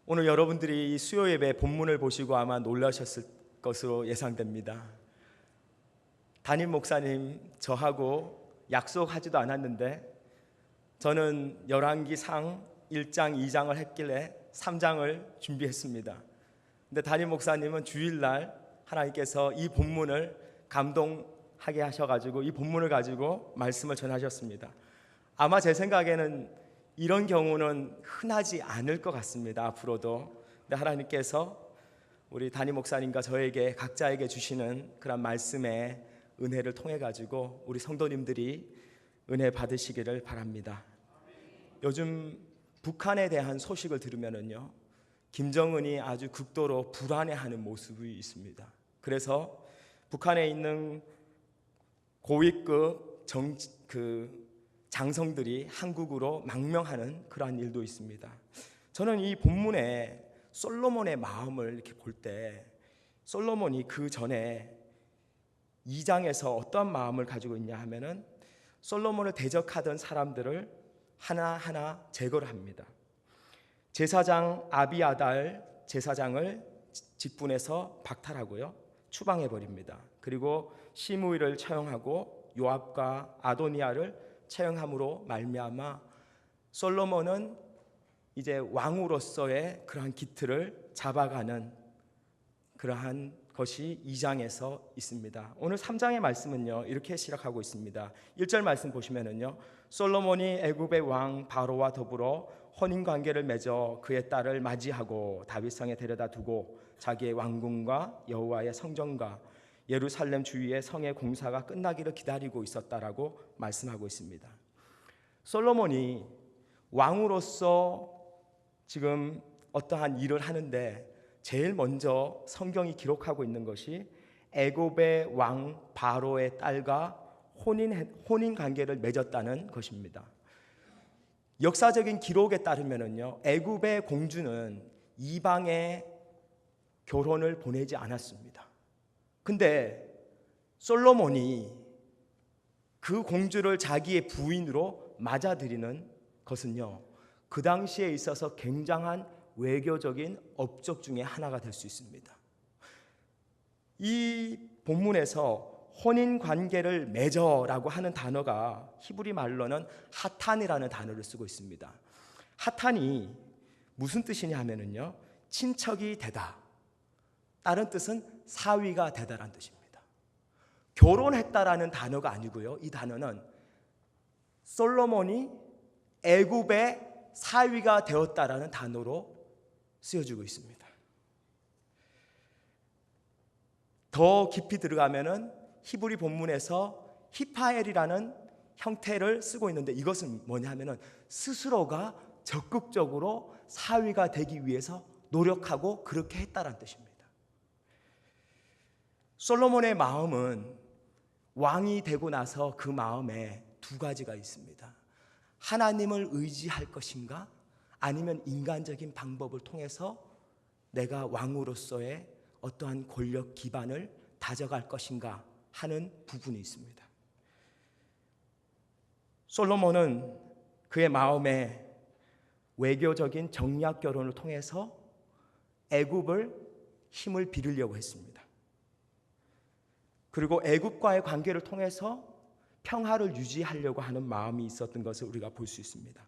오늘 여러분들이 이 수요 예배 본문을 보시고 아마 놀라셨을 것으로 예상됩니다. 담임 목사님 저하고 약속하지도 않았는데 저는 열왕기상 1장 2장을 했길래 3장을 준비했습니다. 근데 담임 목사님은 주일날 하나님께서 이 본문을 감동하게 하셔가지고 이 본문을 가지고 말씀을 전하셨습니다. 아마 제 생각에는 이런 경우는 흔하지 않을 것 같습니다. 앞으로도. 근데 하나님께서 우리 담임 목사님과 저에게 각자에게 주시는 그런 말씀의 은혜를 통해 가지고 우리 성도님들이 은혜 받으시기를 바랍니다. 요즘 북한에 대한 소식을 들으면은요, 김정은이 아주 극도로 불안해하는 모습이 있습니다. 그래서 북한에 있는 고위급 장성들이 한국으로 망명하는 그러한 일도 있습니다. 저는 이 본문에 솔로몬의 마음을 이렇게 볼 때 솔로몬이 그 전에 2장에서 어떤 마음을 가지고 있냐 하면은 솔로몬을 대적하던 사람들을 하나하나 제거를 합니다. 제사장 아비아달 제사장을 직분에서 박탈하고요, 추방해 버립니다. 그리고 시므이를 처형하고 요압과 아도니아를 처형함으로 말미암아 솔로몬은 이제 왕으로서의 그러한 기틀을 잡아가는 그러한 것이 2장에서 있습니다. 오늘 3장의 말씀은요, 이렇게 시작하고 있습니다. 1절 말씀 보시면은요, 솔로몬이 애굽의 왕 바로와 더불어 혼인 관계를 맺어 그의 딸을 맞이하고 다윗성에 데려다 두고 자기의 왕궁과 여호와의 성전과 예루살렘 주위의 성의 공사가 끝나기를 기다리고 있었다라고 말씀하고 있습니다. 솔로몬이 왕으로서 지금 어떠한 일을 하는데 제일 먼저 성경이 기록하고 있는 것이 애굽의 왕 바로의 딸과 혼인 관계를 맺었다는 것입니다. 역사적인 기록에 따르면요, 애굽의 공주는 이방에 결혼을 보내지 않았습니다. 근데 솔로몬이 그 공주를 자기의 부인으로 맞아들이는 것은요, 그 당시에 있어서 굉장한 외교적인 업적 중에 하나가 될 수 있습니다. 이 본문에서 혼인 관계를 맺어라고 하는 단어가 히브리 말로는 하탄이라는 단어를 쓰고 있습니다. 하탄이 무슨 뜻이냐 하면은요, 친척이 되다. 다른 뜻은 사위가 되다라는 뜻입니다. 결혼했다라는 단어가 아니고요, 이 단어는 솔로몬이 애굽의 사위가 되었다라는 단어로 쓰여지고 있습니다. 더 깊이 들어가면은 히브리 본문에서 히파엘이라는 형태를 쓰고 있는데 이것은 뭐냐 하면은 스스로가 적극적으로 사위가 되기 위해서 노력하고 그렇게 했다라는 뜻입니다. 솔로몬의 마음은 왕이 되고 나서 그 마음에 두 가지가 있습니다. 하나님을 의지할 것인가, 아니면 인간적인 방법을 통해서 내가 왕으로서의 어떠한 권력 기반을 다져갈 것인가 하는 부분이 있습니다. 솔로몬은 그의 마음에 외교적인 정략 결혼을 통해서 애굽을 힘을 빌리려고 했습니다. 그리고 애굽과의 관계를 통해서 평화를 유지하려고 하는 마음이 있었던 것을 우리가 볼 수 있습니다.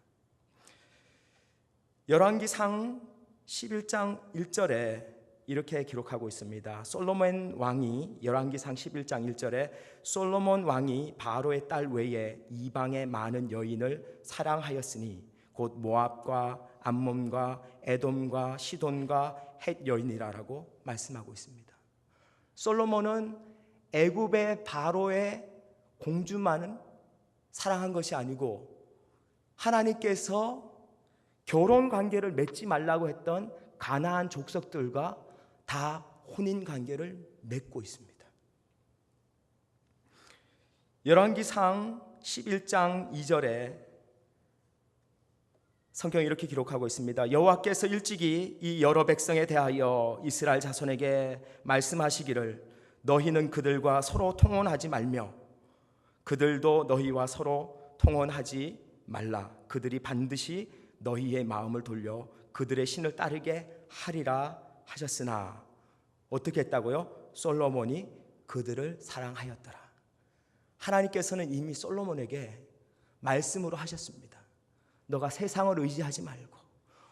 열왕기상 11장 1절에 이렇게 기록하고 있습니다. 솔로몬 왕이 열왕기상 11장 1절에 솔로몬 왕이 바로의 딸 외에 이방의 많은 여인을 사랑하였으니 곧 모압과 암몬과 에돔과 시돈과 헷 여인이라고 말씀하고 있습니다. 솔로몬은 애굽의 바로의 공주만은 사랑한 것이 아니고 하나님께서 결혼 관계를 맺지 말라고 했던 가나안 족속들과 다 혼인 관계를 맺고 있습니다. 열왕기상 11장 2절에 성경이 이렇게 기록하고 있습니다. 여호와께서 일찍이 이 여러 백성에 대하여 이스라엘 자손에게 말씀하시기를 너희는 그들과 서로 통혼하지 말며 그들도 너희와 서로 통혼하지 말라. 그들이 반드시 너희의 마음을 돌려 그들의 신을 따르게 하리라 하셨으나 어떻게 했다고요? 솔로몬이 그들을 사랑하였더라. 하나님께서는 이미 솔로몬에게 말씀으로 하셨습니다. 너가 세상을 의지하지 말고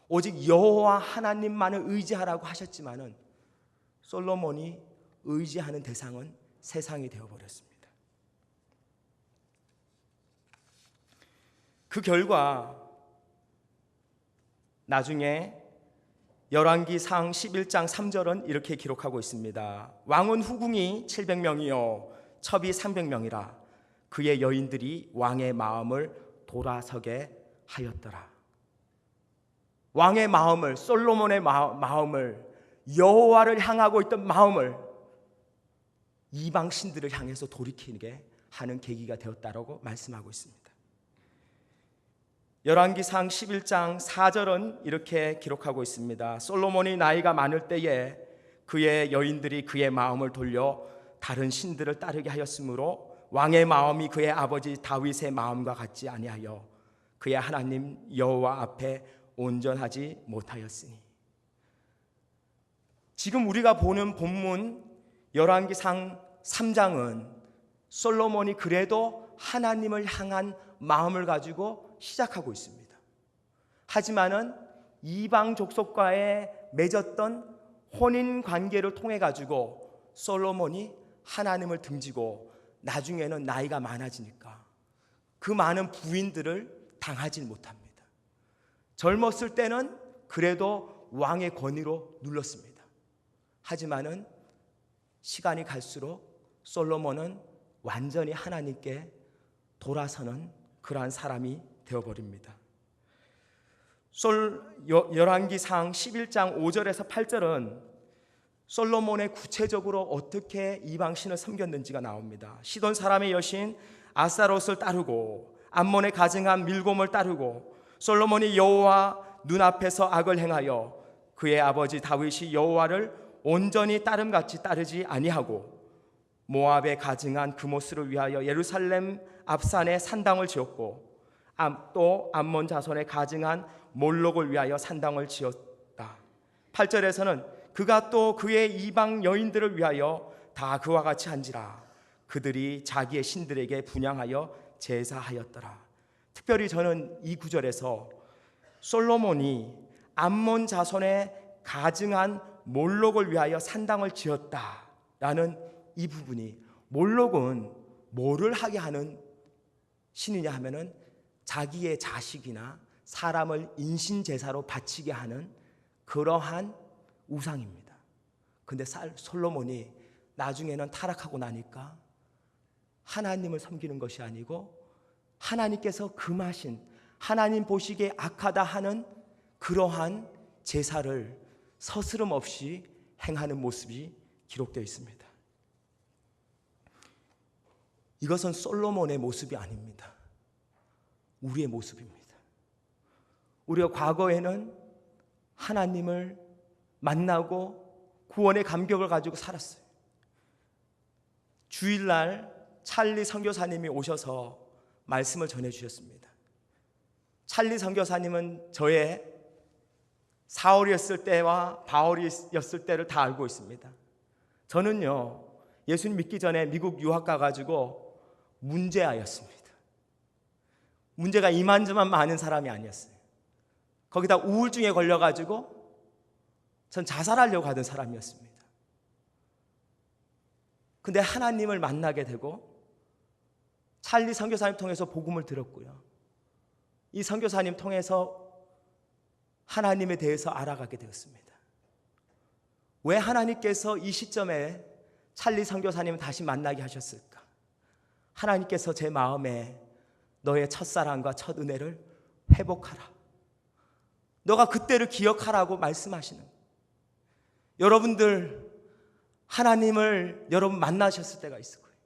오직 여호와 하나님만을 의지하라고 하셨지만은 솔로몬이 의지하는 대상은 세상이 되어버렸습니다. 그 결과 나중에 열왕기상 11장 3절은 이렇게 기록하고 있습니다. 왕은 후궁이 700명이요 첩이 300명이라 그의 여인들이 왕의 마음을 돌아서게 하였더라. 왕의 마음을, 솔로몬의 마음을, 여호와를 향하고 있던 마음을 이방 신들을 향해서 돌이키게 하는 계기가 되었다라고 말씀하고 있습니다. 열왕기상 11장 4절은 이렇게 기록하고 있습니다. 솔로몬이 나이가 많을 때에 그의 여인들이 그의 마음을 돌려 다른 신들을 따르게 하였으므로 왕의 마음이 그의 아버지 다윗의 마음과 같지 아니하여 그의 하나님 여호와 앞에 온전하지 못하였으니. 지금 우리가 보는 본문 열왕기상 3장은 솔로몬이 그래도 하나님을 향한 마음을 가지고 시작하고 있습니다. 하지만은 이방 족속과의 맺었던 혼인 관계를 통해 가지고 솔로몬이 하나님을 등지고 나중에는 나이가 많아지니까 그 많은 부인들을 당하지 못합니다. 젊었을 때는 그래도 왕의 권위로 눌렀습니다. 하지만은 시간이 갈수록 솔로몬은 완전히 하나님께 돌아서는 그러한 사람이 되어버립니다. 열왕기상 11장 5절에서 8절은 솔로몬의 구체적으로 어떻게 이방신을 섬겼는지가 나옵니다. 시돈 사람의 여신 아스타롯을 따르고 암몬의 가증한 밀곰을 따르고 솔로몬이 여호와 눈앞에서 악을 행하여 그의 아버지 다윗이 여호와를 온전히 따름같이 따르지 아니하고 모압의 가증한 그모스를 위하여 예루살렘 앞산에 산당을 지었고 또 암몬 자손의 가증한 몰록을 위하여 산당을 지었다. 8절에서는 그가 또 그의 이방 여인들을 위하여 다 그와 같이 한지라 그들이 자기의 신들에게 분향하여 제사하였더라. 특별히 저는 이 구절에서 솔로몬이 암몬 자손의 가증한 몰록을 위하여 산당을 지었다라는 이 부분이, 몰록은 뭐를 하게 하는 신이냐 하면은 자기의 자식이나 사람을 인신제사로 바치게 하는 그러한 우상입니다. 근데 솔로몬이 나중에는 타락하고 나니까 하나님을 섬기는 것이 아니고 하나님께서 금하신, 하나님 보시기에 악하다 하는 그러한 제사를 서스럼 없이 행하는 모습이 기록되어 있습니다. 이것은 솔로몬의 모습이 아닙니다. 우리의 모습입니다. 우리가 과거에는 하나님을 만나고 구원의 감격을 가지고 살았어요. 주일날 찰리 선교사님이 오셔서 말씀을 전해주셨습니다. 찰리 선교사님은 저의 사울이었을 때와 바울이었을 때를 다 알고 있습니다. 저는요, 예수님 믿기 전에 미국 유학 가가지고 문제아였습니다. 문제가 이만저만 많은 사람이 아니었어요. 거기다 우울증에 걸려가지고 전 자살하려고 하던 사람이었습니다. 근데 하나님을 만나게 되고 찰리 선교사님 통해서 복음을 들었고요. 이 선교사님 통해서 하나님에 대해서 알아가게 되었습니다. 왜 하나님께서 이 시점에 찰리 선교사님을 다시 만나게 하셨을까? 하나님께서 제 마음에 너의 첫사랑과 첫 은혜를 회복하라, 너가 그때를 기억하라고 말씀하시는 거예요. 여러분들 하나님을 여러분 만나셨을 때가 있을 거예요.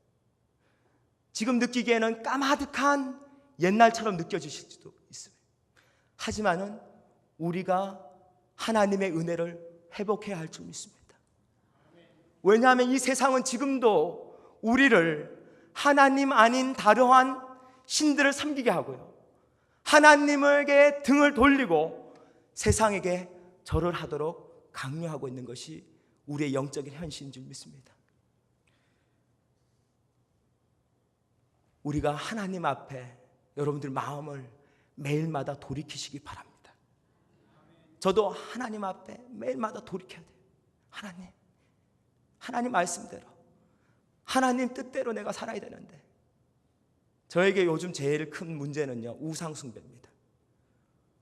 지금 느끼기에는 까마득한 옛날처럼 느껴지실 수도 있어요. 하지만은 우리가 하나님의 은혜를 회복해야 할 줄 믿습니다. 왜냐하면 이 세상은 지금도 우리를 하나님 아닌 다르한 신들을 섬기게 하고요, 하나님에게 등을 돌리고 세상에게 절을 하도록 강요하고 있는 것이 우리의 영적인 현실인 줄 믿습니다. 우리가 하나님 앞에 여러분들 마음을 매일마다 돌이키시기 바랍니다. 저도 하나님 앞에 매일마다 돌이켜야 돼요. 하나님 말씀대로, 하나님 뜻대로 내가 살아야 되는데, 저에게 요즘 제일 큰 문제는요, 우상 숭배입니다.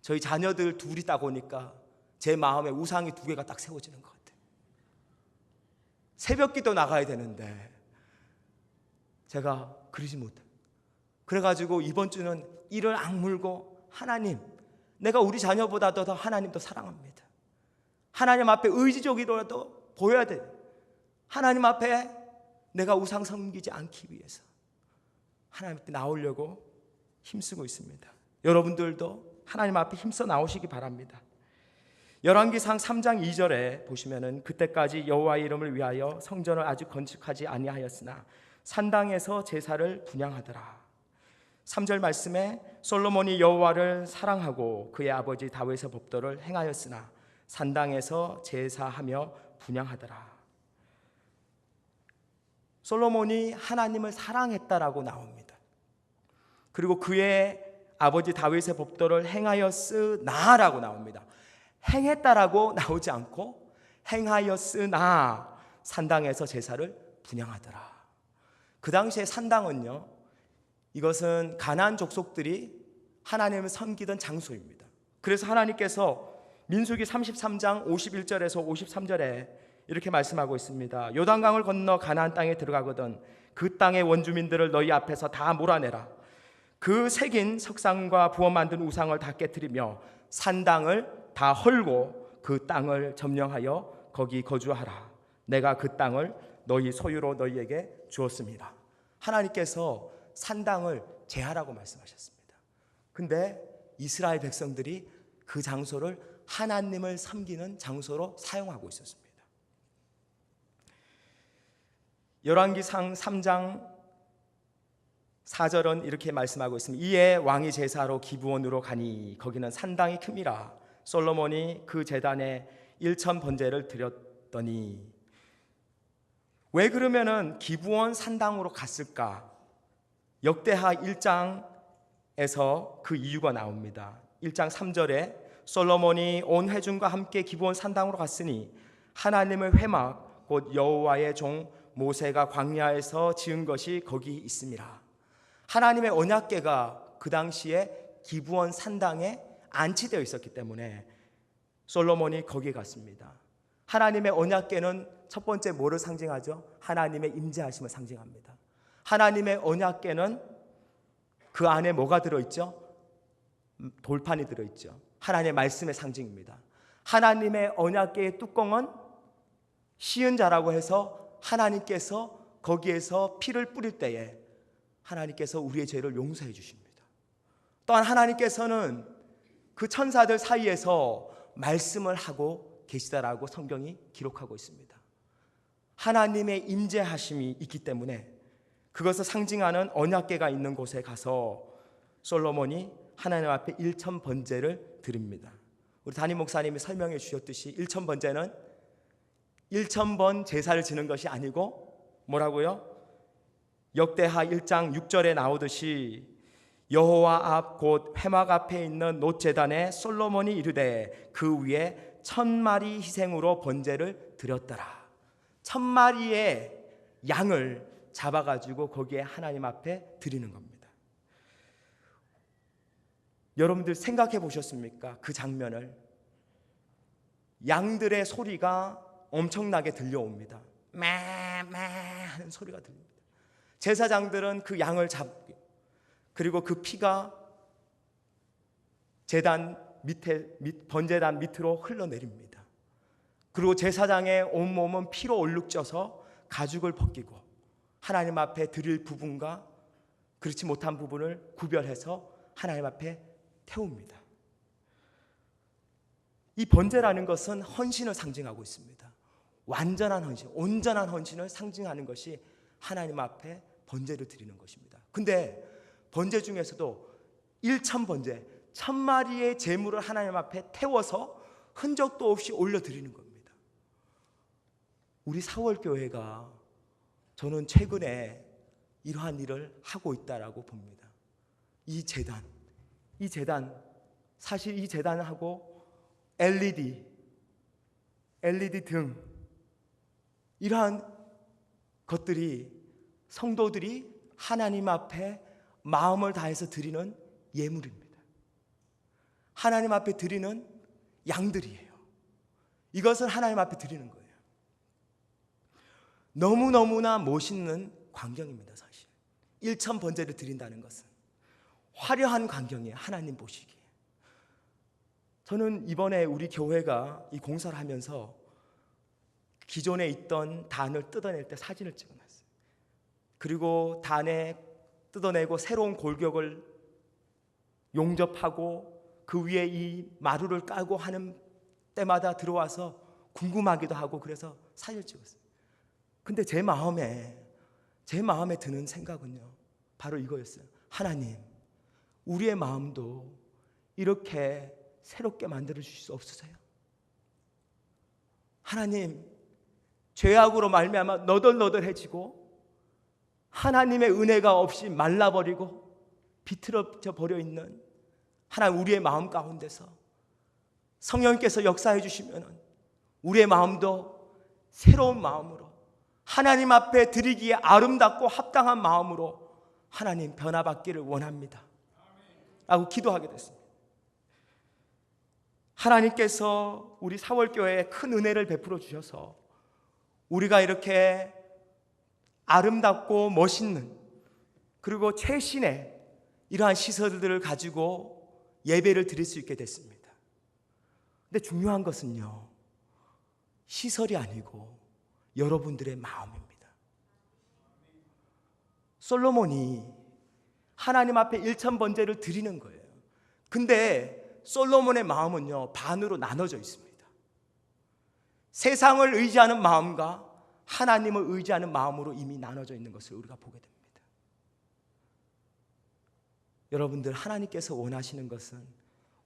저희 자녀들 둘이 딱 오니까 제 마음에 우상이 2개가 딱 세워지는 것 같아요. 새벽기도 나가야 되는데 제가 그러지 못해요. 그래가지고 이번 주는 이를 악물고, 하나님, 내가 우리 자녀보다도 더 하나님 더 사랑합니다. 하나님 앞에 의지적이라도 보여야 돼요. 하나님 앞에 내가 우상 섬기지 않기 위해서 하나님 앞에 나오려고 힘쓰고 있습니다. 여러분들도 하나님 앞에 힘써 나오시기 바랍니다. 열왕기상 3장 2절에 보시면은 그때까지 여호와의 이름을 위하여 성전을 아직 건축하지 아니하였으나 산당에서 제사를 분향하더라. 3절 말씀에 솔로몬이 여호와를 사랑하고 그의 아버지 다윗의 법도를 행하였으나 산당에서 제사하며 분향하더라. 솔로몬이 하나님을 사랑했다라고 나옵니다. 그리고 그의 아버지 다윗의 법도를 행하였으나라고 나옵니다. 행했다라고 나오지 않고 행하였으나 산당에서 제사를 분향하더라. 그 당시에 산당은요, 이것은 가나안 족속들이 하나님을 섬기던 장소입니다. 그래서 하나님께서 민수기 33장 51절에서 53절에 이렇게 말씀하고 있습니다. 요단강을 건너 가나안 땅에 들어가거든 그 땅의 원주민들을 너희 앞에서 다 몰아내라. 그 새긴 석상과 부어 만든 우상을 다 깨뜨리며 산당을 다 헐고 그 땅을 점령하여 거기 거주하라. 내가 그 땅을 너희 소유로 너희에게 주었습니다. 하나님께서 산당을 제하라고 말씀하셨습니다. 근데 이스라엘 백성들이 그 장소를 하나님을 섬기는 장소로 사용하고 있었습니다. 열왕기상 3장 4절은 이렇게 말씀하고 있습니다. 이에 왕이 제사로 기브온으로 가니 거기는 산당이 큼이라. 솔로몬이 그 제단에 1천 번제를 드렸더니. 왜 그러면은 기브온 산당으로 갔을까? 역대하 1장에서 그 이유가 나옵니다. 1장 3절에 솔로몬이 온 회중과 함께 기브온 산당으로 갔으니 하나님의 회막 곧 여호와의 종 모세가 광야에서 지은 것이 거기 있습니다. 하나님의 언약궤가 그 당시에 기브온 산당에 안치되어 있었기 때문에 솔로몬이 거기에 갔습니다. 하나님의 언약궤는 첫 번째 뭐를 상징하죠? 하나님의 임재하심을 상징합니다. 하나님의 언약궤는 그 안에 뭐가 들어있죠? 돌판이 들어있죠. 하나님의 말씀의 상징입니다. 하나님의 언약궤의 뚜껑은 시은자라고 해서 하나님께서 거기에서 피를 뿌릴 때에 하나님께서 우리의 죄를 용서해 주십니다. 또한 하나님께서는 그 천사들 사이에서 말씀을 하고 계시다라고 성경이 기록하고 있습니다. 하나님의 임재하심이 있기 때문에 그것을 상징하는 언약궤가 있는 곳에 가서 솔로몬이 하나님 앞에 1천 번제를 드립니다. 우리 담임 목사님이 설명해 주셨듯이 1천 번제는 1,000번 제사를 지는 것이 아니고 뭐라고요? 역대하 1장 6절에 나오듯이 여호와 앞 곧 회막 앞에 있는 놋제단에 솔로몬이 이르되 그 위에 1,000마리 희생으로 번제를 드렸더라. 1,000마리의 양을 잡아가지고 거기에 하나님 앞에 드리는 겁니다. 여러분들 생각해 보셨습니까? 그 장면을. 양들의 소리가 엄청나게 들려옵니다. 매 하는 소리가 들립니다. 제사장들은 그 양을 잡고 그리고 그 피가 제단 밑에 번제단 밑으로 흘러내립니다. 그리고 제사장의 온몸은 피로 얼룩져서 가죽을 벗기고 하나님 앞에 드릴 부분과 그렇지 못한 부분을 구별해서 하나님 앞에 태웁니다. 이 번제라는 것은 헌신을 상징하고 있습니다. 완전한 헌신, 온전한 헌신을 상징하는 것이 하나님 앞에 번제를 드리는 것입니다. 근데 번제 중에서도 1,000번제, 1000마리의 제물을 하나님 앞에 태워서 흔적도 없이 올려드리는 겁니다. 우리 사월교회가 저는 최근에 이러한 일을 하고 있다라고 봅니다. 이 재단, 사실 이 재단하고 LED 등 이러한 것들이 성도들이 하나님 앞에 마음을 다해서 드리는 예물입니다. 하나님 앞에 드리는 양들이에요. 이것을 하나님 앞에 드리는 거예요. 너무너무나 멋있는 광경입니다. 사실 1000번제를 드린다는 것은 화려한 광경이에요. 하나님 보시기에. 저는 이번에 우리 교회가 이 공사를 하면서 기존에 있던 단을 뜯어낼 때 사진을 찍어놨어요. 그리고 단에 뜯어내고 새로운 골격을 용접하고 그 위에 이 마루를 깔고 하는 때마다 들어와서 궁금하기도 하고 그래서 사진을 찍었어요. 근데 제 마음에 드는 생각은요, 바로 이거였어요. 하나님, 우리의 마음도 이렇게 새롭게 만들어 주실 수 없으세요? 하나님, 죄악으로 말미암아 너덜너덜해지고 하나님의 은혜가 없이 말라버리고 비틀어져 버려 있는 하나님, 우리의 마음 가운데서 성령께서 역사해 주시면 우리의 마음도 새로운 마음으로 하나님 앞에 드리기에 아름답고 합당한 마음으로 하나님 변화받기를 원합니다 라고 기도하게 됐습니다. 하나님께서 우리 사월교회에 큰 은혜를 베풀어 주셔서 우리가 이렇게 아름답고 멋있는 그리고 최신의 이러한 시설들을 가지고 예배를 드릴 수 있게 됐습니다. 근데 중요한 것은요, 시설이 아니고 여러분들의 마음입니다. 솔로몬이 하나님 앞에 1000번제를 드리는 거예요. 근데 솔로몬의 마음은요, 반으로 나눠져 있습니다. 세상을 의지하는 마음과 하나님을 의지하는 마음으로 이미 나눠져 있는 것을 우리가 보게 됩니다. 여러분들, 하나님께서 원하시는 것은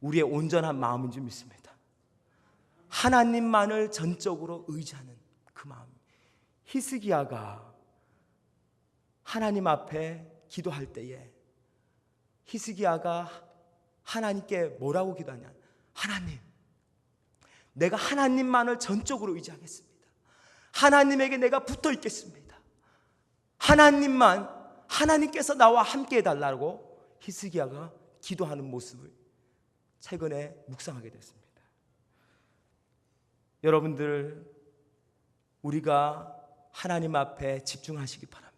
우리의 온전한 마음인 줄 믿습니다. 하나님만을 전적으로 의지하는 그 마음. 히스기야가 하나님 앞에 기도할 때에 히스기야가 하나님께 뭐라고 기도하냐? 하나님, 내가 하나님만을 전적으로 의지하겠습니다. 하나님에게 내가 붙어 있겠습니다. 하나님께서 나와 함께 해달라고 히스기야가 기도하는 모습을 최근에 묵상하게 됐습니다. 여러분들, 우리가 하나님 앞에 집중하시기 바랍니다.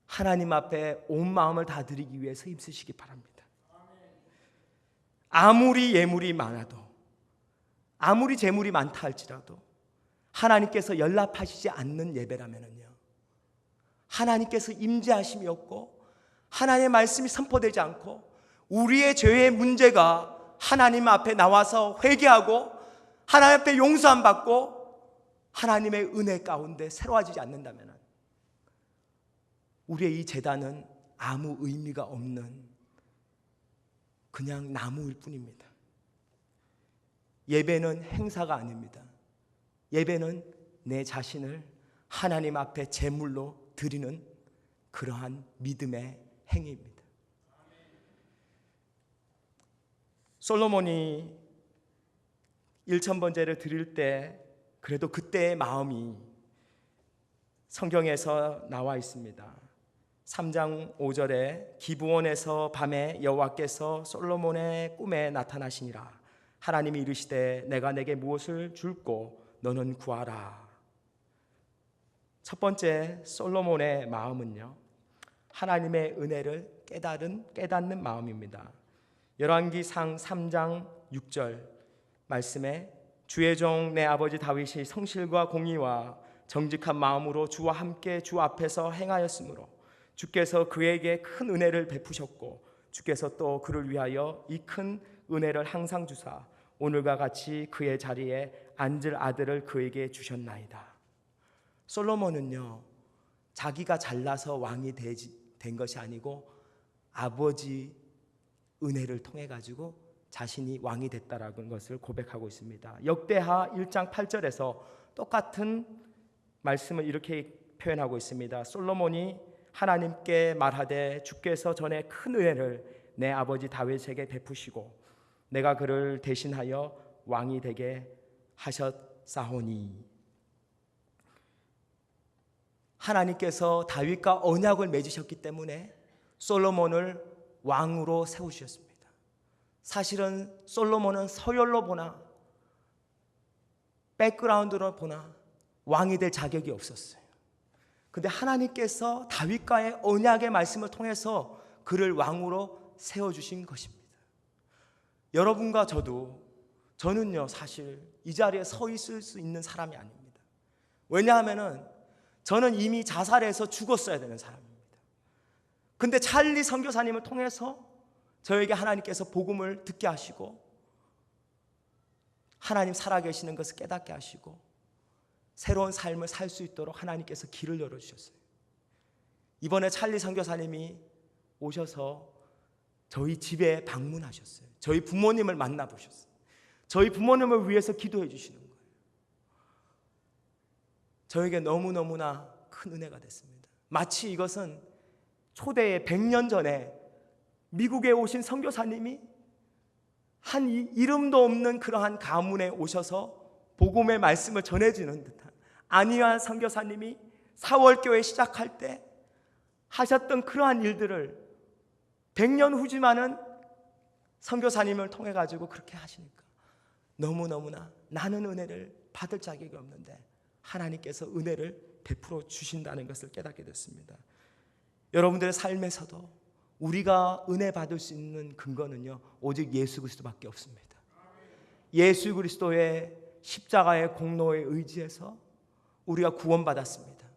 하나님 앞에 온 마음을 다 드리기 위해서 힘쓰시기 바랍니다. 아무리 예물이 많아도, 아무리 재물이 많다 할지라도 하나님께서 연락하시지 않는 예배라면요, 하나님께서 임재하심이 없고 하나님의 말씀이 선포되지 않고 우리의 죄의 문제가 하나님 앞에 나와서 회개하고 하나님 앞에 용서함 받고 하나님의 은혜 가운데 새로워지지 않는다면 우리의 이 제단은 아무 의미가 없는 그냥 나무일 뿐입니다. 예배는 행사가 아닙니다. 예배는 내 자신을 하나님 앞에 제물로 드리는 그러한 믿음의 행위입니다. 솔로몬이 1000번제를 드릴 때 그래도 그때의 마음이 성경에서 나와 있습니다. 3장 5절에 기브온에서 밤에 여호와께서 솔로몬의 꿈에 나타나시니라. 하나님이 이르시되 내가 내게 무엇을 줄꼬 너는 구하라. 첫 번째 솔로몬의 마음은요, 하나님의 은혜를 깨닫는 마음입니다. 열왕기상 3장 6절 말씀에 주의 종 내 아버지 다윗이 성실과 공의와 정직한 마음으로 주와 함께 주 앞에서 행하였으므로 주께서 그에게 큰 은혜를 베푸셨고 주께서 또 그를 위하여 이 큰 은혜를 항상 주사 오늘과 같이 그의 자리에 앉을 아들을 그에게 주셨나이다. 솔로몬은요, 자기가 잘나서 왕이 된 것이 아니고 아버지 은혜를 통해 가지고 자신이 왕이 됐다라는 것을 고백하고 있습니다. 역대하 1장 8절에서 똑같은 말씀을 이렇게 표현하고 있습니다. 솔로몬이 하나님께 말하되 주께서 전에 큰 은혜를 내 아버지 다윗에게 베푸시고 내가 그를 대신하여 왕이 되게 하셨사오니. 하나님께서 다윗과 언약을 맺으셨기 때문에 솔로몬을 왕으로 세우셨습니다. 사실은 솔로몬은 서열로 보나 백그라운드로 보나 왕이 될 자격이 없었어요. 근데 하나님께서 다윗과의 언약의 말씀을 통해서 그를 왕으로 세워주신 것입니다. 여러분과 저는요 사실 이 자리에 서 있을 수 있는 사람이 아닙니다. 왜냐하면 저는 이미 자살해서 죽었어야 되는 사람입니다. 근데 찰리 선교사님을 통해서 저에게 하나님께서 복음을 듣게 하시고 하나님 살아계시는 것을 깨닫게 하시고 새로운 삶을 살 수 있도록 하나님께서 길을 열어주셨어요. 이번에 찰리 선교사님이 오셔서 저희 집에 방문하셨어요. 저희 부모님을 만나보셨어요. 저희 부모님을 위해서 기도해 주시는 거예요. 저에게 너무너무나 큰 은혜가 됐습니다. 마치 이것은 초대의 100년 전에 미국에 오신 선교사님이 한 이름도 없는 그러한 가문에 오셔서 복음의 말씀을 전해주는 듯한 안희환 선교사님이 4월교회 시작할 때 하셨던 그러한 일들을 100년 후지만은 선교사님을 통해 가지고 그렇게 하시니까 너무너무나 나는 은혜를 받을 자격이 없는데 하나님께서 은혜를 베풀어 주신다는 것을 깨닫게 됐습니다. 여러분들의 삶에서도 우리가 은혜 받을 수 있는 근거는요 오직 예수 그리스도밖에 없습니다. 예수 그리스도의 십자가의 공로에 의지해서 우리가 구원받았습니다.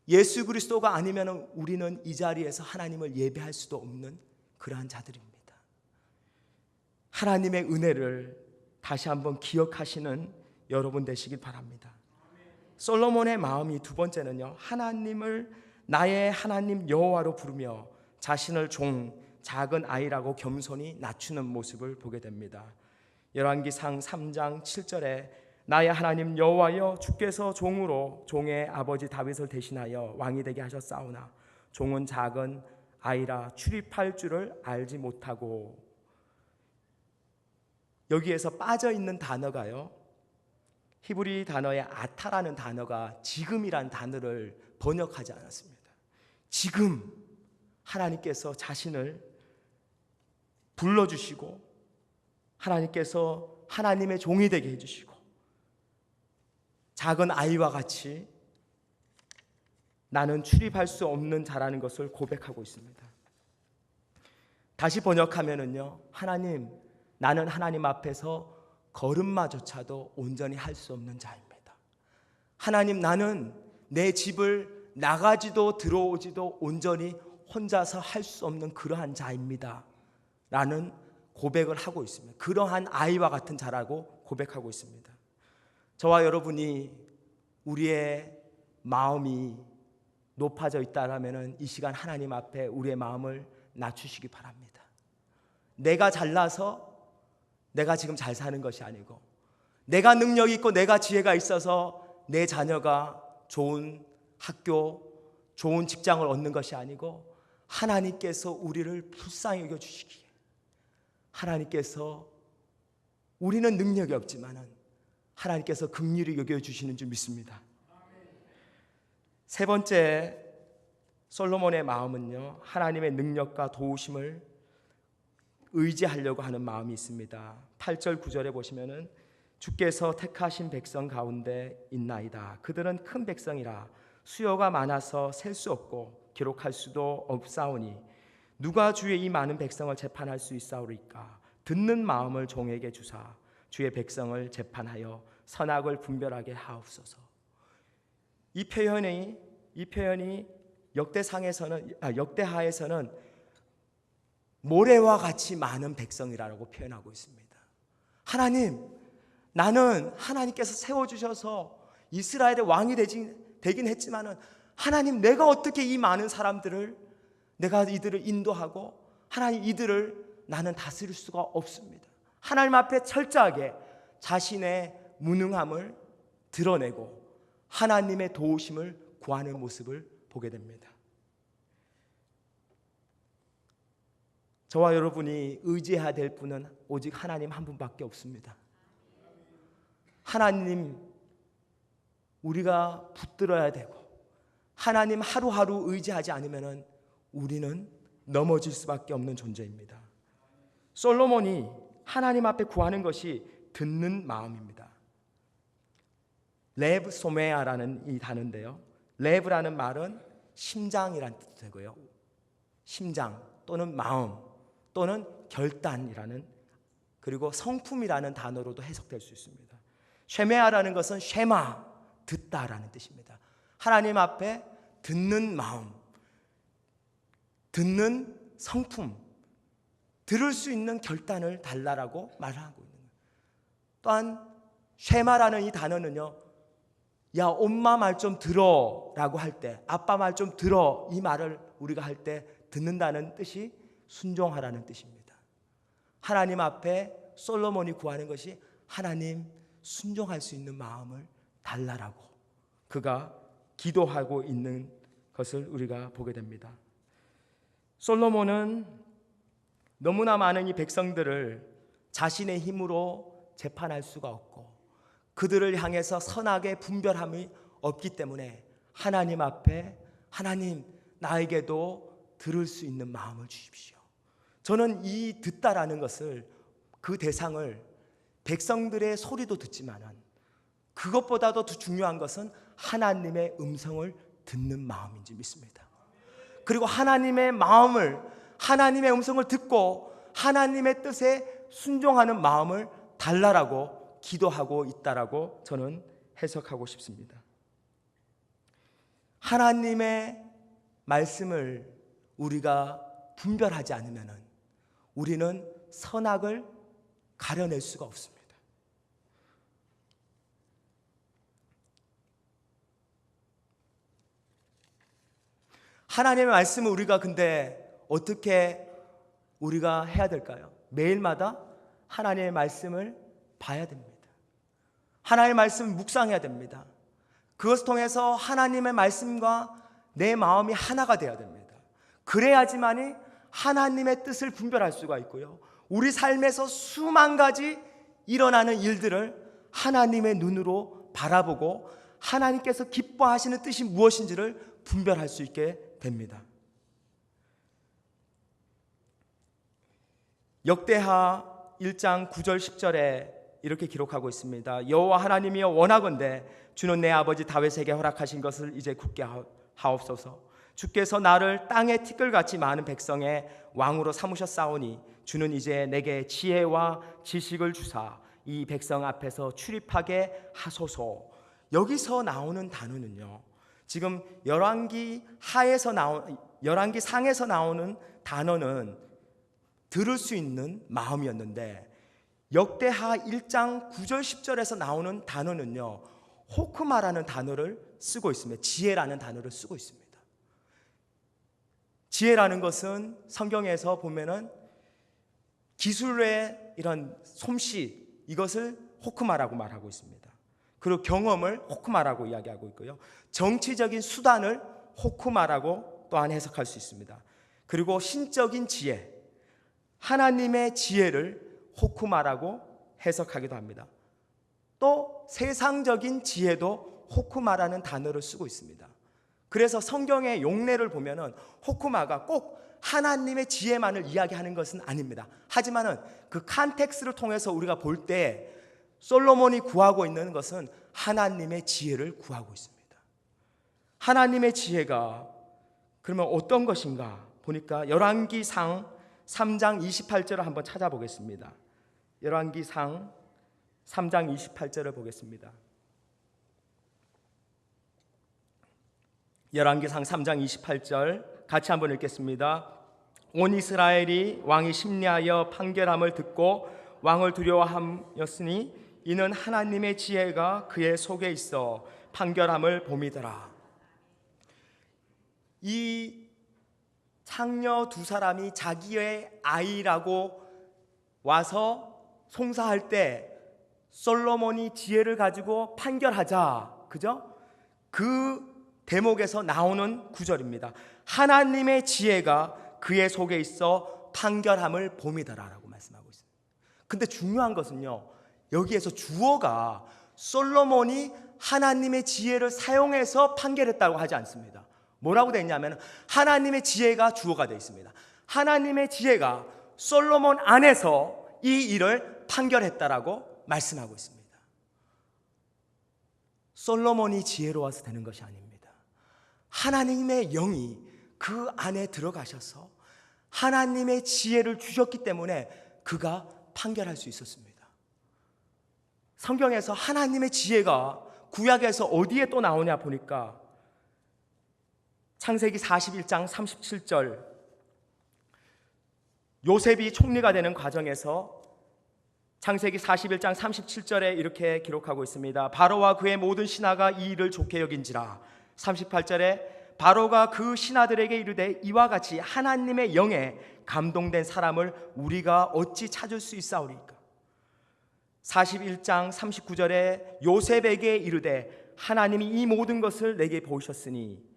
예수 그리스도가 아니면 우리는 이 자리에서 하나님을 예배할 수도 없는 그러한 자들입니다. 하나님의 은혜를 다시 한번 기억하시는 여러분 되시길 바랍니다. 솔로몬의 마음이 두 번째는요 하나님을 나의 하나님 여호와로 부르며 자신을 작은 아이라고 겸손히 낮추는 모습을 보게 됩니다. 열왕기상 3장 7절에 나의 하나님 여호와여 주께서 종의 아버지 다윗을 대신하여 왕이 되게 하셨사오나 종은 작은 아이라 출입할 줄을 알지 못하고. 여기에서 빠져있는 단어가요 히브리 단어의 아타라는 단어가 지금이란 단어를 번역하지 않았습니다. 지금 하나님께서 자신을 불러주시고 하나님께서 하나님의 종이 되게 해주시고 작은 아이와 같이 나는 출입할 수 없는 자라는 것을 고백하고 있습니다. 다시 번역하면은요 하나님 나는 하나님 앞에서 걸음마조차도 온전히 할 수 없는 자입니다. 하나님 나는 내 집을 나가지도 들어오지도 온전히 혼자서 할 수 없는 그러한 자입니다 라는 고백을 하고 있습니다. 그러한 아이와 같은 자라고 고백하고 있습니다. 저와 여러분이 우리의 마음이 높아져 있다라면 이 시간 하나님 앞에 우리의 마음을 낮추시기 바랍니다. 내가 잘나서 내가 지금 잘 사는 것이 아니고 내가 능력이 있고 내가 지혜가 있어서 내 자녀가 좋은 학교, 좋은 직장을 얻는 것이 아니고 하나님께서 우리를 불쌍히 여겨주시기에 하나님께서 우리는 능력이 없지만 하나님께서 긍휼히 여겨주시는 줄 믿습니다. 세 번째 솔로몬의 마음은요 하나님의 능력과 도우심을 의지하려고 하는 마음이 있습니다. 8절 9절에 보시면은 주께서 택하신 백성 가운데 있나이다. 그들은 큰 백성이라 수요가 많아서 셀 수 없고 기록할 수도 없사오니 누가 주의 이 많은 백성을 재판할 수 있사오리까. 듣는 마음을 종에게 주사 주의 백성을 재판하여 선악을 분별하게 하옵소서. 이 표현이 역대하에서는 모래와 같이 많은 백성이라고 표현하고 있습니다. 하나님, 나는 하나님께서 세워주셔서 이스라엘의 왕이 되긴 했지만은 하나님 내가 어떻게 이 많은 사람들을 내가 이들을 인도하고 하나님 이들을 나는 다스릴 수가 없습니다. 하나님 앞에 철저하게 자신의 무능함을 드러내고 하나님의 도우심을 구하는 모습을 보게 됩니다. 저와 여러분이 의지해야 될 분은 오직 하나님 한 분밖에 없습니다. 하나님 우리가 붙들어야 되고 하나님 하루하루 의지하지 않으면 우리는 넘어질 수밖에 없는 존재입니다. 솔로몬이 하나님 앞에 구하는 것이 듣는 마음입니다. 레브 소메아라는 이 단어인데요, 레브라는 말은 심장이란 뜻이 되고요, 심장 또는 마음 또는 결단이라는, 그리고 성품이라는 단어로도 해석될 수 있습니다. 쉐메아라는 것은 쉐마, 듣다라는 뜻입니다. 하나님 앞에 듣는 마음, 듣는 성품, 들을 수 있는 결단을 달라라고 말하고 있는 거예요. 또한 쉐마라는 이 단어는요, 야 엄마 말 좀 들어 라고 할 때, 아빠 말 좀 들어, 이 말을 우리가 할 때 듣는다는 뜻이 순종하라는 뜻입니다. 하나님 앞에 솔로몬이 구하는 것이 하나님 순종할 수 있는 마음을 달라라고 그가 기도하고 있는 것을 우리가 보게 됩니다. 솔로몬은 너무나 많은 이 백성들을 자신의 힘으로 재판할 수가 없고 그들을 향해서 선악의 분별함이 없기 때문에 하나님 앞에 하나님 나에게도 들을 수 있는 마음을 주십시오. 저는 이 듣다라는 것을, 그 대상을 백성들의 소리도 듣지만은 그것보다도 더 중요한 것은 하나님의 음성을 듣는 마음인지 믿습니다. 그리고 하나님의 마음을, 하나님의 음성을 듣고 하나님의 뜻에 순종하는 마음을 달라라고 기도하고 있다라고 저는 해석하고 싶습니다. 하나님의 말씀을 우리가 분별하지 않으면 우리는 선악을 가려낼 수가 없습니다. 하나님의 말씀을 우리가 근데 어떻게 우리가 해야 될까요? 매일마다 하나님의 말씀을 봐야 됩니다. 하나님의 말씀을 묵상해야 됩니다. 그것을 통해서 하나님의 말씀과 내 마음이 하나가 되어야 됩니다. 그래야지만이 하나님의 뜻을 분별할 수가 있고요, 우리 삶에서 수만 가지 일어나는 일들을 하나님의 눈으로 바라보고 하나님께서 기뻐하시는 뜻이 무엇인지를 분별할 수 있게 됩니다. 역대하 1장 9절 10절에 이렇게 기록하고 있습니다. 여호와 하나님이여 원하건대 주는 내 아버지 다윗에게 허락하신 것을 이제 굳게 하옵소서. 주께서 나를 땅의 티끌같이 많은 백성의 왕으로 삼으셨사오니 주는 이제 내게 지혜와 지식을 주사 이 백성 앞에서 출입하게 하소서. 여기서 나오는 단어는요, 지금 열왕기 상에서 나오는 단어는 들을 수 있는 마음이었는데 역대하 1장 9절 10절에서 나오는 단어는요, 호크마라는 단어를 쓰고 있습니다. 지혜라는 단어를 쓰고 있습니다. 지혜라는 것은 성경에서 보면은 기술의 이런 솜씨, 이것을 호크마라고 말하고 있습니다. 그리고 경험을 호크마라고 이야기하고 있고요, 정치적인 수단을 호크마라고 또한 해석할 수 있습니다. 그리고 신적인 지혜, 하나님의 지혜를 호크마라고 해석하기도 합니다. 또 세상적인 지혜도 호크마라는 단어를 쓰고 있습니다. 그래서 성경의 용례를 보면은 호크마가 꼭 하나님의 지혜만을 이야기하는 것은 아닙니다. 하지만은 그 컨텍스트를 통해서 우리가 볼 때 솔로몬이 구하고 있는 것은 하나님의 지혜를 구하고 있습니다. 하나님의 지혜가 그러면 어떤 것인가 보니까 열왕기상 3장 28절을 한번 찾아보겠습니다. 열왕기상 3장 28절을 보겠습니다. 열왕기상 3장 28절 같이 한번 읽겠습니다. 온 이스라엘이 왕이 심리하여 판결함을 듣고 왕을 두려워하였으니 이는 하나님의 지혜가 그의 속에 있어 판결함을 봄이더라. 이 상녀 두 사람이 자기의 아이라고 와서 송사할 때 솔로몬이 지혜를 가지고 판결하자, 그죠? 그 대목에서 나오는 구절입니다. 하나님의 지혜가 그의 속에 있어 판결함을 봄이더라라고 말씀하고 있습니다. 근데 중요한 것은요, 여기에서 주어가 솔로몬이 하나님의 지혜를 사용해서 판결했다고 하지 않습니다. 뭐라고 되어 있냐면 하나님의 지혜가 주어가 되어 있습니다. 하나님의 지혜가 솔로몬 안에서 이 일을 판결했다라고 말씀하고 있습니다. 솔로몬이 지혜로워서 되는 것이 아닙니다. 하나님의 영이 그 안에 들어가셔서 하나님의 지혜를 주셨기 때문에 그가 판결할 수 있었습니다. 성경에서 하나님의 지혜가 구약에서 어디에 또 나오냐 보니까 창세기 41장 37절, 요셉이 총리가 되는 과정에서 창세기 41장 37절에 이렇게 기록하고 있습니다. 바로와 그의 모든 신하가 이 일을 좋게 여긴지라. 38절에 바로가 그 신하들에게 이르되 이와 같이 하나님의 영에 감동된 사람을 우리가 어찌 찾을 수 있사오리까. 41장 39절에 요셉에게 이르되 하나님이 이 모든 것을 내게 보이셨으니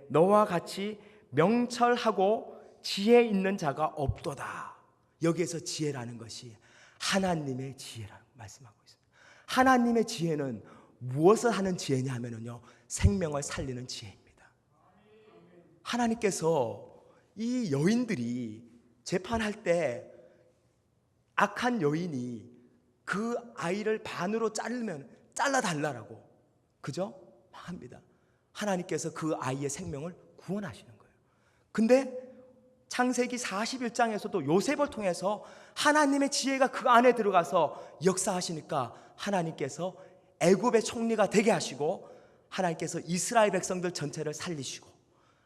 너와 같이 명철하고 지혜 있는 자가 없도다. 여기에서 지혜라는 것이 하나님의 지혜라고 말씀하고 있습니다. 하나님의 지혜는 무엇을 하는 지혜냐 하면요, 생명을 살리는 지혜입니다. 하나님께서 이 여인들이 재판할 때 악한 여인이 그 아이를 반으로 자르면 잘라달라고, 그죠? 합니다. 하나님께서 그 아이의 생명을 구원하시는 거예요. 근데 창세기 41장에서도 요셉을 통해서 하나님의 지혜가 그 안에 들어가서 역사하시니까 하나님께서 애굽의 총리가 되게 하시고 하나님께서 이스라엘 백성들 전체를 살리시고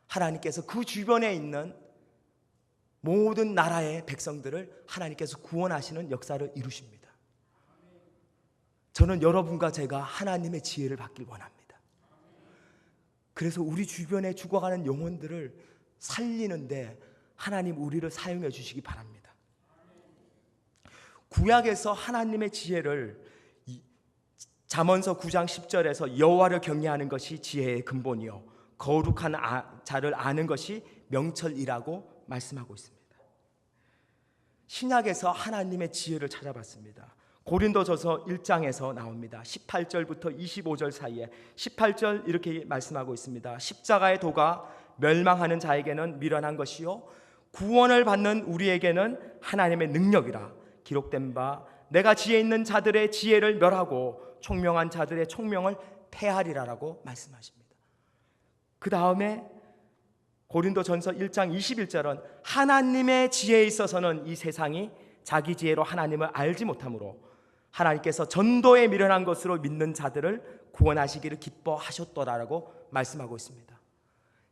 하나님께서 그 주변에 있는 모든 나라의 백성들을 하나님께서 구원하시는 역사를 이루십니다. 저는 여러분과 제가 하나님의 지혜를 받길 원합니다. 그래서 우리 주변에 죽어가는 영혼들을 살리는데 하나님 우리를 사용해 주시기 바랍니다. 구약에서 하나님의 지혜를 잠언서 9장 10절에서 여호와를 경외하는 것이 지혜의 근본이요 거룩한 자를 아는 것이 명철이라고 말씀하고 있습니다. 신약에서 하나님의 지혜를 찾아봤습니다. 고린도전서 1장에서 나옵니다. 18절부터 25절 사이에 18절 이렇게 말씀하고 있습니다. 십자가의 도가 멸망하는 자에게는 미련한 것이요 구원을 받는 우리에게는 하나님의 능력이라 기록된 바 내가 지혜 있는 자들의 지혜를 멸하고 총명한 자들의 총명을 패하리라라고 말씀하십니다. 그 다음에 고린도전서 1장 21절은 하나님의 지혜에 있어서는 이 세상이 자기 지혜로 하나님을 알지 못하므로 하나님께서 전도에 미련한 것으로 믿는 자들을 구원하시기를 기뻐하셨더라라고 말씀하고 있습니다.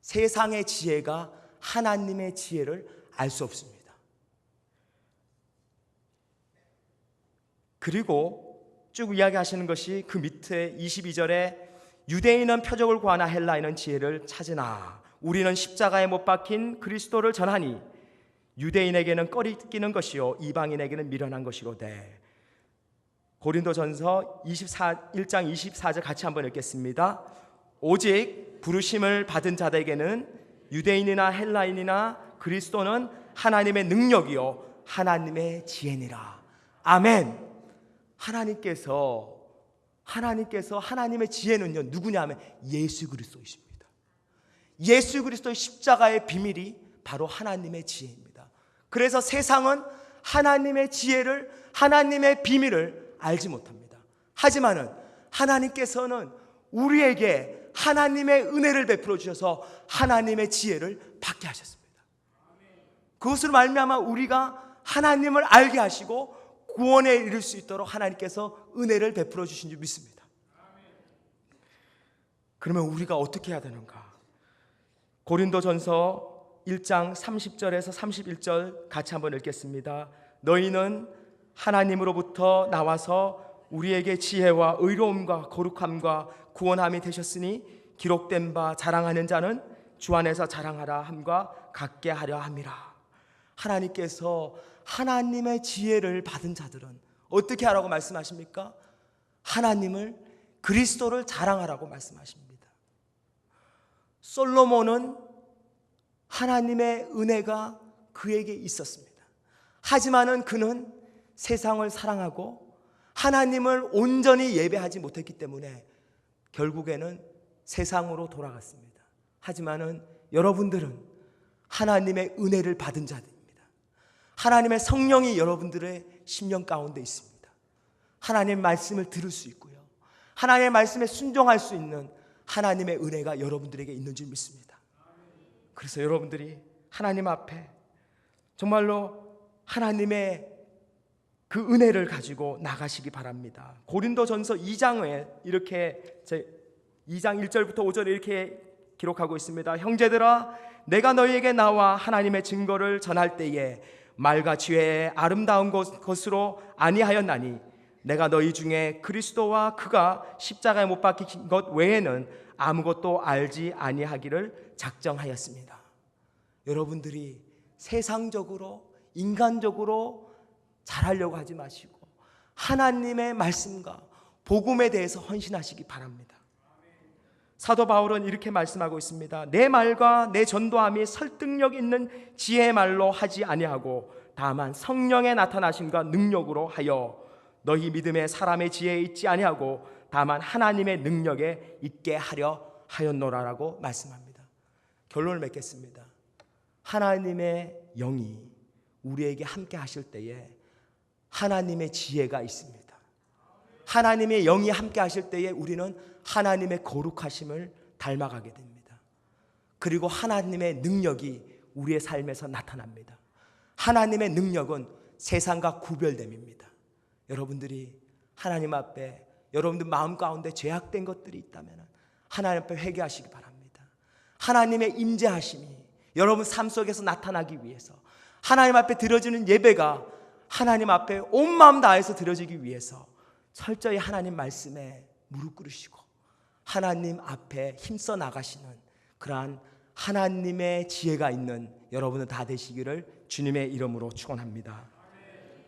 세상의 지혜가 하나님의 지혜를 알 수 없습니다. 그리고 쭉 이야기하시는 것이 그 밑에 22절에 유대인은 표적을 구하나 헬라인은 지혜를 찾으나 우리는 십자가에 못 박힌 그리스도를 전하니 유대인에게는 꺼리끼는 것이요 이방인에게는 미련한 것이로되. 고린도전서 1장 24절 같이 한번 읽겠습니다. 오직 부르심을 받은 자들에게는 유대인이나 헬라인이나 그리스도는 하나님의 능력이요 하나님의 지혜니라. 아멘. 하나님께서 하나님의 지혜는요 누구냐 하면 예수 그리스도이십니다. 예수 그리스도의 십자가의 비밀이 바로 하나님의 지혜입니다. 그래서 세상은 하나님의 지혜를, 하나님의 비밀을 알지 못합니다. 하지만은 하나님께서는 우리에게 하나님의 은혜를 베풀어 주셔서 하나님의 지혜를 받게 하셨습니다. 그것으로 말미암아 우리가 하나님을 알게 하시고 구원에 이를 수 있도록 하나님께서 은혜를 베풀어 주신 줄 믿습니다. 그러면 우리가 어떻게 해야 되는가? 고린도전서 1장 30절에서 31절 같이 한번 읽겠습니다. 너희는 하나님으로부터 나와서 우리에게 지혜와 의로움과 거룩함과 구원함이 되셨으니 기록된 바 자랑하는 자는 주 안에서 자랑하라 함과 같게 하려 함이라. 하나님께서 하나님의 지혜를 받은 자들은 어떻게 하라고 말씀하십니까? 하나님을, 그리스도를 자랑하라고 말씀하십니다. 솔로몬은 하나님의 은혜가 그에게 있었습니다. 하지만은 그는 세상을 사랑하고 하나님을 온전히 예배하지 못했기 때문에 결국에는 세상으로 돌아갔습니다. 하지만은 여러분들은 하나님의 은혜를 받은 자들입니다. 하나님의 성령이 여러분들의 심령 가운데 있습니다. 하나님의 말씀을 들을 수 있고요, 하나님의 말씀에 순종할 수 있는 하나님의 은혜가 여러분들에게 있는 줄 믿습니다. 그래서 여러분들이 하나님 앞에 정말로 하나님의 그 은혜를 가지고 나가시기 바랍니다. 고린도전서 2장에 이렇게 2장 1절부터 5절에 이렇게 기록하고 있습니다. 형제들아, 내가 너희에게 나와 하나님의 증거를 전할 때에 말과 지혜의 아름다운 것으로 아니하였나니 내가 너희 중에 그리스도와 그가 십자가에 못 박힌 것 외에는 아무것도 알지 아니하기를 작정하였습니다. 여러분들이 세상적으로, 인간적으로 잘하려고 하지 마시고 하나님의 말씀과 복음에 대해서 헌신하시기 바랍니다. 사도 바울은 이렇게 말씀하고 있습니다. 내 말과 내 전도함이 설득력 있는 지혜의 말로 하지 아니하고 다만 성령의 나타나심과 능력으로 하여 너희 믿음에 사람의 지혜에 있지 아니하고 다만 하나님의 능력에 있게 하려 하였노라라고 말씀합니다. 결론을 맺겠습니다. 하나님의 영이 우리에게 함께 하실 때에 하나님의 지혜가 있습니다. 하나님의 영이 함께 하실 때에 우리는 하나님의 거룩하심을 닮아가게 됩니다. 그리고 하나님의 능력이 우리의 삶에서 나타납니다. 하나님의 능력은 세상과 구별됨입니다. 여러분들이 하나님 앞에 여러분들 마음 가운데 죄악된 것들이 있다면 하나님 앞에 회개하시기 바랍니다. 하나님의 임재하심이 여러분 삶 속에서 나타나기 위해서, 하나님 앞에 드려지는 예배가 하나님 앞에 온 마음 다해서 드려지기 위해서 철저히 하나님 말씀에 무릎 꿇으시고 하나님 앞에 힘써 나가시는 그러한 하나님의 지혜가 있는 여러분은 다 되시기를 주님의 이름으로 축원합니다.